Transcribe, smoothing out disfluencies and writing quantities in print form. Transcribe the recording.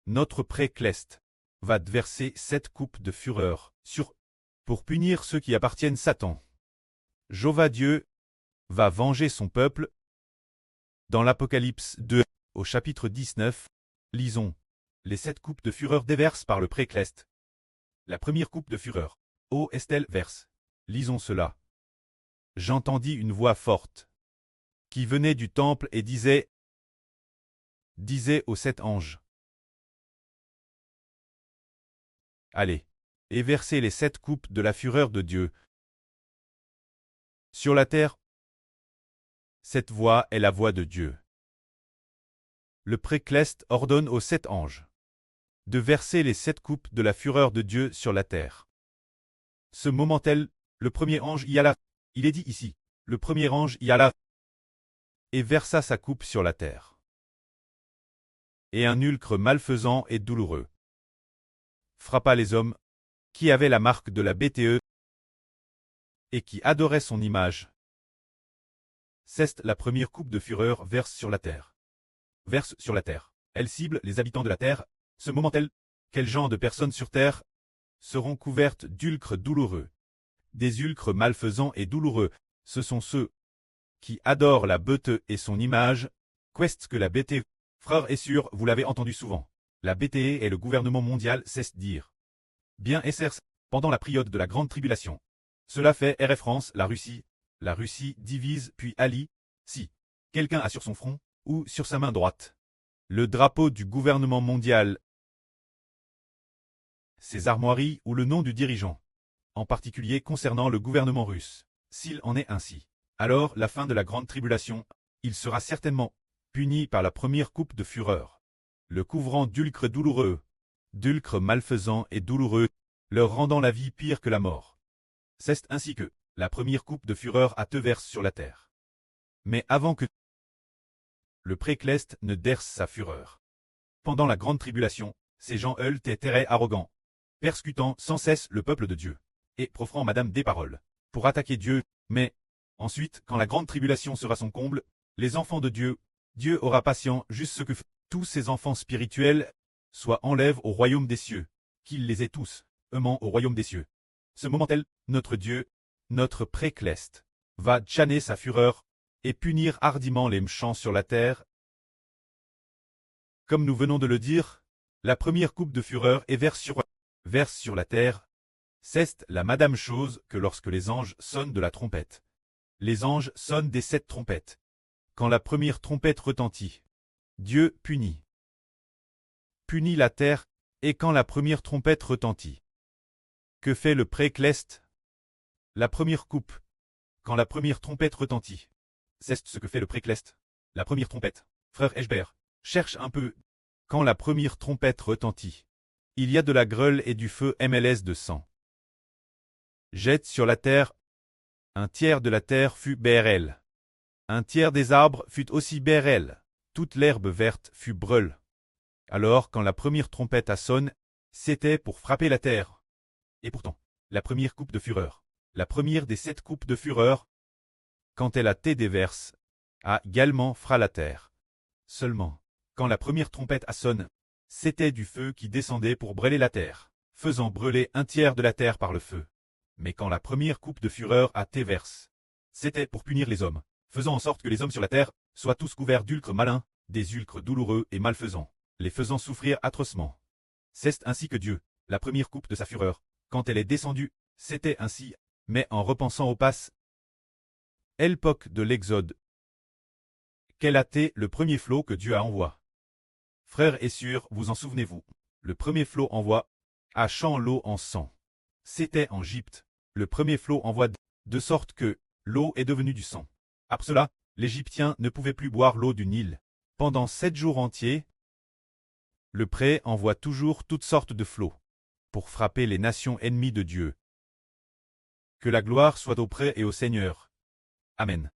notre pré-Cleste, va verser 7 coupes de fureur sur pour punir ceux qui appartiennent Satan. Jéhovah Dieu va venger son peuple. Dans l'Apocalypse 2, au chapitre 19, lisons les 7 coupes de fureur déversent par le pré-Cleste. La première coupe de fureur. Ô Estelle verse. Lisons cela. J'entendis une voix forte qui venait du temple et disait aux 7 anges. Allez, et versez les 7 coupes de la fureur de Dieu sur la terre. Cette voix est la voix de Dieu. Le pré-Cleste ordonne aux 7 anges de verser les 7 coupes de la fureur de Dieu sur la terre. Ce moment-là, le premier ange y alla. Il est dit ici, le premier ange y alla et versa sa coupe sur la terre. Et un ulcre malfaisant et douloureux frappa les hommes qui avaient la marque de la BTE et qui adoraient son image. C'est la première coupe de fureur verse sur la terre. Verse sur la terre. Elle cible les habitants de la terre. Ce moment-là, quel genre de personnes sur terre seront couvertes d'ulcres douloureux? Des ulcres malfaisants et douloureux, ce sont ceux qui adorent la BTE et son image. Qu'est-ce que la BTE? Frère est sûr, vous l'avez entendu souvent. La BTE est le gouvernement mondial, cesse dire. Bien SRC, pendant la période de la Grande Tribulation. Cela fait RF France, la Russie divise puis allie, si quelqu'un a sur son front, ou sur sa main droite, le drapeau du gouvernement mondial, ses armoiries ou le nom du dirigeant, en particulier concernant le gouvernement russe. S'il en est ainsi, alors la fin de la Grande Tribulation, il sera certainement puni par la première coupe de fureur, le couvrant d'ulcres douloureux, d'ulcres malfaisants et douloureux, leur rendant la vie pire que la mort. C'est ainsi que la première coupe de fureur a te verse sur la terre. Mais avant que le pré-Cleste ne derse sa fureur. Pendant la Grande Tribulation, ces gens étaient très arrogants, persécutant sans cesse le peuple de Dieu, et proférant madame des paroles, pour attaquer Dieu, mais ensuite, quand la Grande Tribulation sera son comble, les enfants de Dieu, Dieu aura patient juste ce que tous ces enfants spirituels soient enlèvent au royaume des cieux, qu'ils les aient tous, eux-mêmes au royaume des cieux. Ce moment-là, notre Dieu, notre pré-Cleste, va chaner sa fureur et punir hardiment les méchants sur la terre. Comme nous venons de le dire, la première coupe de fureur est verse sur la terre. C'est la madame chose que lorsque les anges sonnent de la trompette. Les anges sonnent des 7 trompettes. Quand la première trompette retentit, Dieu punit la terre, et quand la première trompette retentit, que fait le pré-Cleste? La première coupe. Quand la première trompette retentit. C'est ce que fait le pré-Cleste. La première trompette. Frère Eschbert, cherche un peu. Quand la première trompette retentit, il y a de la grêle et du feu MLS de sang. Jette sur la terre. Un tiers de la terre fut BRL. Un tiers des arbres fut aussi BRL. Toute l'herbe verte fut brûle. Alors quand la première trompette a sonné, c'était pour frapper la terre. Et pourtant, la première coupe de fureur, la première des 7 coupes de fureur, quand elle a été déverse, a également frappé la terre. Seulement, quand la première trompette a sonné, c'était du feu qui descendait pour brûler la terre, faisant brûler un tiers de la terre par le feu. Mais quand la première coupe de fureur a été verse, c'était pour punir les hommes, faisant en sorte que les hommes sur la terre soient tous couverts d'ulcres malins, des ulcres douloureux et malfaisants, les faisant souffrir atrocement. C'est ainsi que Dieu, la première coupe de sa fureur, quand elle est descendue, c'était ainsi, mais en repensant au passé, l'époque de l'Exode, quel a été le premier flot que Dieu a envoyé? Frères et sœurs, vous en souvenez-vous, le premier flot envoie a changé l'eau en sang. C'était en Égypte, le premier flot envoie de sorte que l'eau est devenue du sang. Après cela, l'Égyptien ne pouvait plus boire l'eau du Nil. Pendant 7 jours entiers, le pré envoie toujours toutes sortes de flots pour frapper les nations ennemies de Dieu. Que la gloire soit au pré et au Seigneur. Amen.